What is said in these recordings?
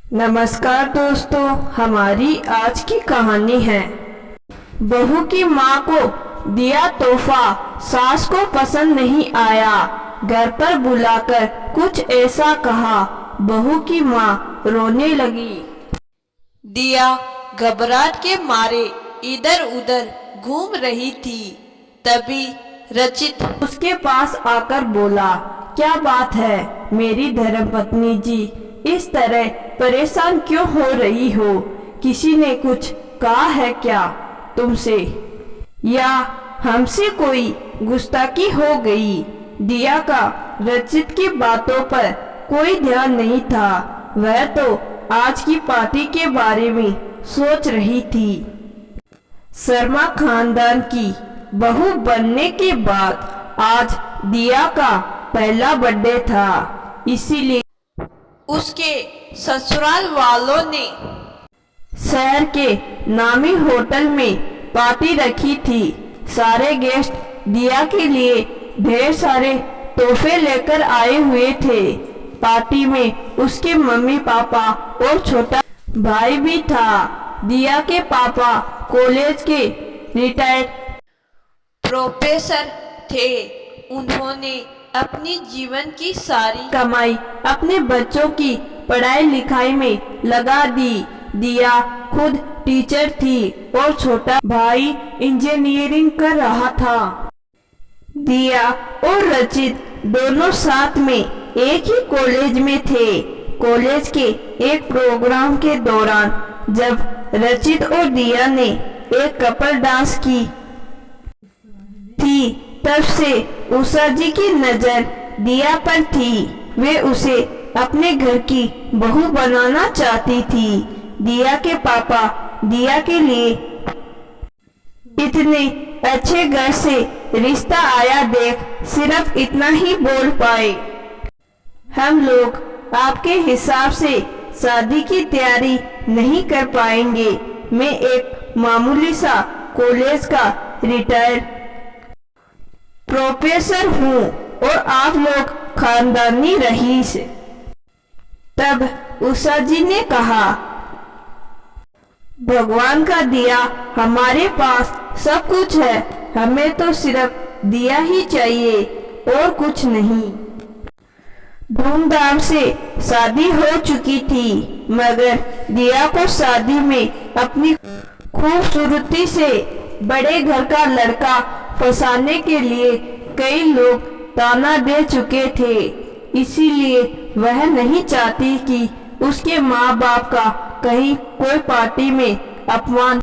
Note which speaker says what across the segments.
Speaker 1: नमस्कार दोस्तों, हमारी आज की कहानी है बहू की माँ को दिया तोहफा, सास को पसंद नहीं आया, घर पर बुलाकर कुछ ऐसा कहा। बहू की माँ रोने लगी।
Speaker 2: दिया घबराहट के मारे इधर उधर घूम रही थी। तभी रचित
Speaker 1: उसके पास आकर बोला, क्या बात है मेरी धर्मपत्नी जी, इस तरह परेशान क्यों हो रही हो? किसी ने कुछ कहा है क्या तुमसे, या हमसे कोई गुस्ताखी हो गई? दिया का रचित की बातों पर कोई ध्यान नहीं था। वह तो आज की पार्टी के बारे में सोच रही थी। शर्मा खानदान की बहू बनने के बाद आज दिया का पहला बर्थडे था, इसीलिए
Speaker 2: उसके ससुराल वालों ने
Speaker 1: शहर के नामी होटल में पार्टी रखी थी। सारे गेस्ट दिया के लिए ढेर सारे तोहफे लेकर आए हुए थे। पार्टी में उसके मम्मी पापा और छोटा भाई भी था। दिया के पापा कॉलेज के रिटायर्ड
Speaker 2: प्रोफेसर थे। उन्होंने अपनी जीवन की सारी
Speaker 1: कमाई अपने बच्चों की पढ़ाई लिखाई में लगा दी। दिया खुद टीचर थी और छोटा भाई इंजीनियरिंग कर रहा था। दिया और रचित दोनों साथ में एक ही कॉलेज में थे। कॉलेज के एक प्रोग्राम के दौरान जब रचित और दिया ने एक कपल डांस की थी, तब से उषा जी की नजर दिया पर थी। वे उसे अपने घर की बहू बनाना चाहती थी। दिया के पापा दिया के लिए इतने अच्छे घर से रिश्ता आया देख सिर्फ इतना ही बोल पाए, हम लोग आपके हिसाब से शादी की तैयारी नहीं कर पाएंगे। मैं एक मामूली सा कॉलेज का रिटायर्ड प्रोफेसर हूँ और आप लोग खानदानी रईस। तब उषा जी ने कहा, भगवान का दिया, हमारे पास सब कुछ है, हमें तो सिर्फ दिया ही चाहिए और कुछ नहीं। धूमधाम से शादी हो चुकी थी, मगर दिया को शादी में अपनी खूबसूरती से बड़े घर का लड़का फंसाने के लिए कई लोग ताना दे चुके थे। इसीलिए वह नहीं चाहती कि उसके माँ बाप का कहीं कोई पार्टी में अपमान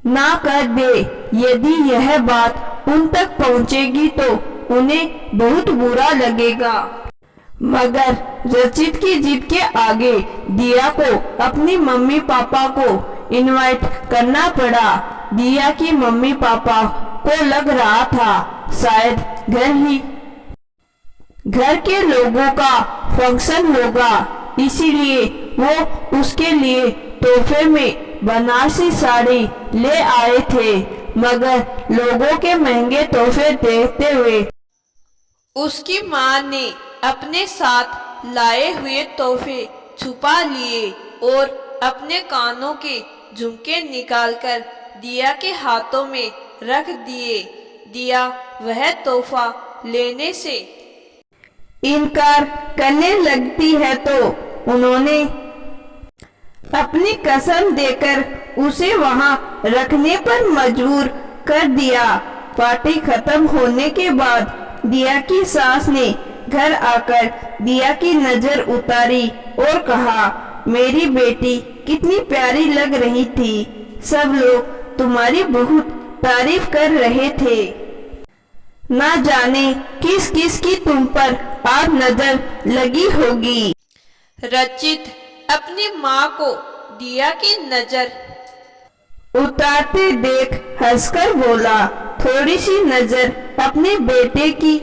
Speaker 1: ना कर दे। यदि यह बात उन तक पहुँचेगी तो उन्हें बहुत बुरा लगेगा। मगर रचित की जिद के आगे दिया को अपनी मम्मी पापा को इनवाइट करना पड़ा। दिया की मम्मी पापा को लग रहा था शायद घर के लोगों का फंक्शन होगा, इसीलिए वो उसके लिए तोहफे में बनारसी साड़ी ले आए थे। मगर लोगों के महंगे तोहफे देखते हुए
Speaker 2: उसकी माँ ने अपने साथ लाए हुए तोहफे छुपा लिए और अपने कानों के झुमके निकालकर दिया के हाथों में रख दिए। दिया वह तोहफा लेने से
Speaker 1: इनकार करने लगती है तो उन्होंने अपनी कसम देकर उसे वहां रखने पर मजबूर कर दिया। पार्टी खत्म होने के बाद दिया की सास ने घर आकर दिया की नजर उतारी और कहा, मेरी बेटी कितनी प्यारी लग रही थी, सब लोग तुम्हारी बहुत तारीफ कर रहे थे। ना जाने किस किस की तुम पर आज नजर लगी होगी।
Speaker 2: रचित अपनी माँ को दिया की नजर
Speaker 1: उतारते देख हंसकर बोला, थोड़ी सी नजर अपने बेटे की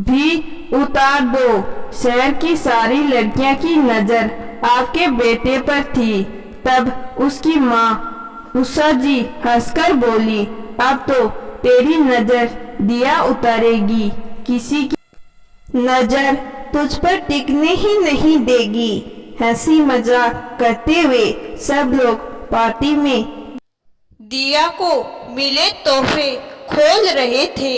Speaker 1: भी उतार दो। शहर की सारी लड़कियां की नजर आपके बेटे पर थी। तब उसकी माँ उषा जी हंसकर बोली, अब तो तेरी नजर दिया उतारेगी, किसी की नजर तुझ पर टिकने ही नहीं देगी। हंसी मजाक करते हुए सब लोग पार्टी में
Speaker 2: दिया को मिले तोहफे खोल रहे थे।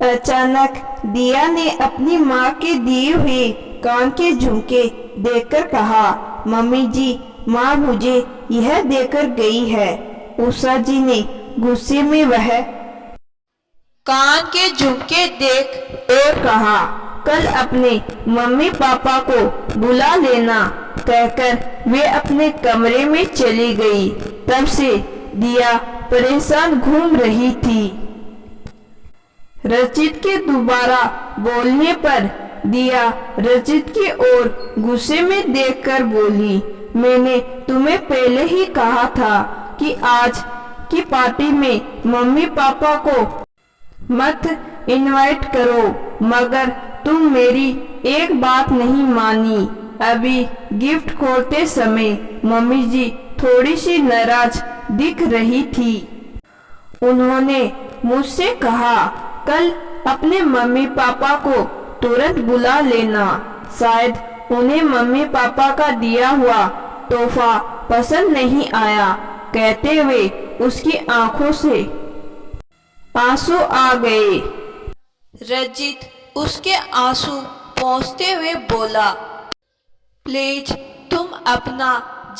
Speaker 1: अचानक दिया ने अपनी माँ के दिए हुए कान के झुमके देखकर कहा, मम्मी जी, माँ मुझे यह देकर गई है। उषा जी ने गुस्से में वह
Speaker 2: कान के झुमके देख
Speaker 1: और कहा, कल अपने मम्मी पापा को बुला लेना कहकर वे अपने कमरे में चली गई। तब से दिया परेशान घूम रही थी। रचित के दोबारा बोलने पर दिया रचित की ओर गुस्से में देखकर बोली, मैंने तुम्हें पहले ही कहा था कि आज की पार्टी में मम्मी पापा को मत इनवाइट करो, मगर तुम मेरी एक बात नहीं मानी। अभी गिफ्ट खोलते समय मम्मी जी थोड़ी सी नाराज दिख रही थी। उन्होंने मुझसे कहा, कल अपने मम्मी पापा को तुरंत बुला लेना। शायद उन्हें मम्मी पापा का दिया हुआ तोहफा पसंद नहीं आया। कहते हुए उसकी आंखों से आंसू आ गए।
Speaker 2: रजित उसके आंसू पोंछते हुए बोला, प्लीज तुम अपना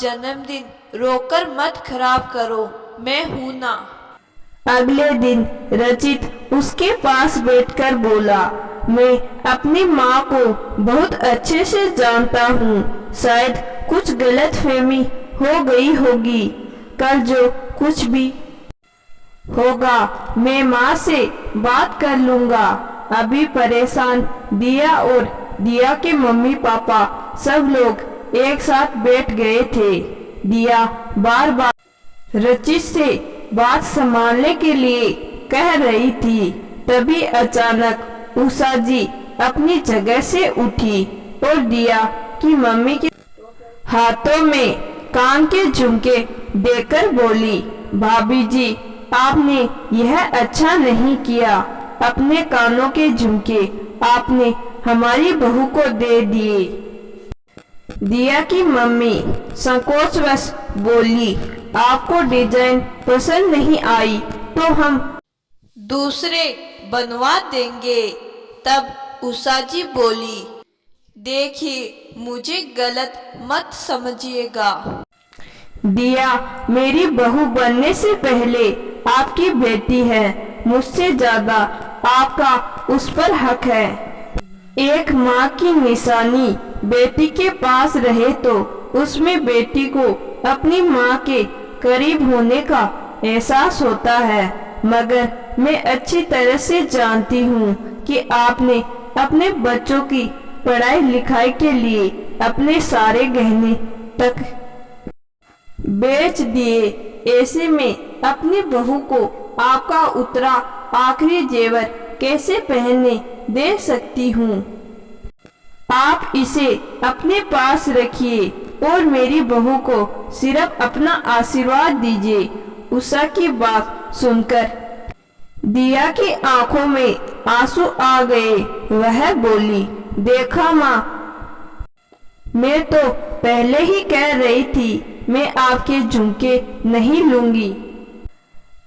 Speaker 2: जन्मदिन रोकर मत खराब करो, मैं हूं ना।
Speaker 1: अगले दिन रचित उसके पास बैठकर बोला, मैं अपनी माँ को बहुत अच्छे से जानता हूँ। शायद कुछ गलतफहमी हो गई होगी। कल जो कुछ भी होगा मैं माँ से बात कर लूँगा। अभी परेशान दिया और दिया के मम्मी पापा सब लोग एक साथ बैठ गए थे। दिया बार बार रचित से बात संभालने के लिए कह रही थी। तभी अचानक उषा जी अपनी जगह से उठी और दिया की मम्मी के हाथों में कान के झुमके देकर बोली, भाभी जी, आपने यह अच्छा नहीं किया। अपने कानों के झुमके आपने हमारी बहू को दे दिए। दिया की मम्मी संकोचवश बोली, आपको डिजाइन पसंद नहीं आई तो हम
Speaker 2: दूसरे बनवा देंगे। तब उषा जी बोली, देखिए मुझे गलत मत समझिएगा।
Speaker 1: दिया मेरी बहू बनने से पहले आपकी बेटी है। मुझसे ज्यादा आपका उस पर हक है। एक माँ की निशानी बेटी के पास रहे तो उसमें बेटी को अपनी माँ के करीब होने का एहसास होता है। मगर मैं अच्छी तरह से जानती हूँ कि आपने अपने बच्चों की पढ़ाई लिखाई के लिए अपने सारे गहने तक बेच दिए। ऐसे में अपनी बहू को आपका उतरा आखिरी जेवर कैसे पहनने दे सकती हूँ। आप इसे अपने पास रखिए और मेरी बहू को सिर्फ अपना आशीर्वाद दीजिए। उषा की बात सुनकर दिया की आंखों में आंसू आ गए। वह बोली, देखा माँ, मैं तो पहले ही कह रही थी मैं आपके झुमके नहीं लूंगी।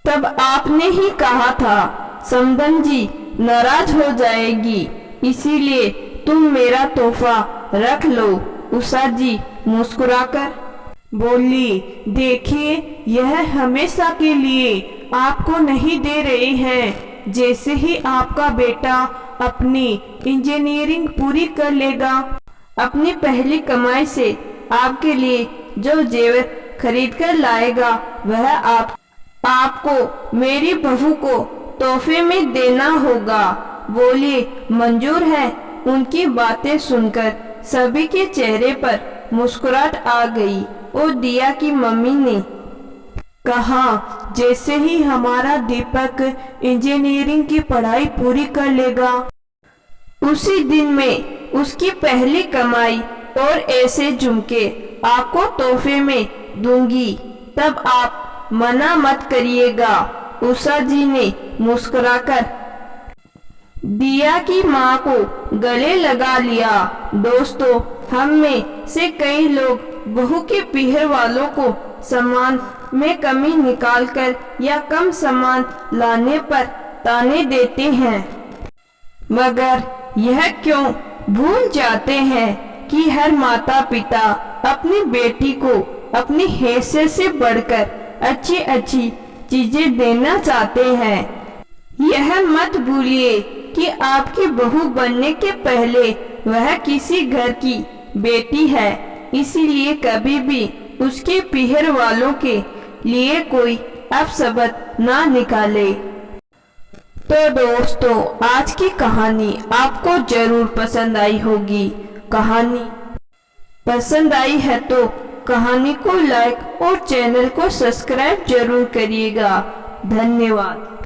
Speaker 1: तब आपने ही कहा था समदन जी नाराज हो जाएगी, इसीलिए तुम मेरा तोहफा रख लो। उषा जी मुस्कुराकर बोली, देखिए यह हमेशा के लिए आपको नहीं दे रहे हैं। जैसे ही आपका बेटा अपनी इंजीनियरिंग पूरी कर लेगा, अपनी पहली कमाई से आपके लिए जो जेवर खरीद कर लाएगा वह आपको मेरी बहू को तोहफे में देना होगा। बोलिए मंजूर है। उनकी बातें सुनकर सभी के चेहरे पर मुस्कुराहट आ गई और दिया की मम्मी ने कहा, जैसे ही हमारा दीपक इंजीनियरिंग की पढ़ाई पूरी कर लेगा उसी दिन में उसकी पहली कमाई और ऐसे झुमके आपको तोहफे में दूंगी। तब आप मना मत करिएगा। उषा जी ने मुस्कुराकर दिया की माँ को गले लगा लिया। दोस्तों, हम में से कई लोग बहू के पीहर वालों को सामान में कमी निकालकर या कम सामान लाने पर ताने देते हैं, मगर यह क्यों भूल जाते हैं कि हर माता पिता अपनी बेटी को अपनी हैसियत से बढ़कर अच्छी अच्छी चीजें देना चाहते हैं। यह मत भूलिए कि आपकी बहू बनने के पहले वह किसी घर की बेटी है, इसीलिए कभी भी उसके पीहर वालों के लिए कोई अपशब्द ना निकाले। तो दोस्तों, आज की कहानी आपको जरूर पसंद आई होगी। कहानी पसंद आई है तो कहानी को लाइक और चैनल को सब्सक्राइब जरूर करिएगा। धन्यवाद।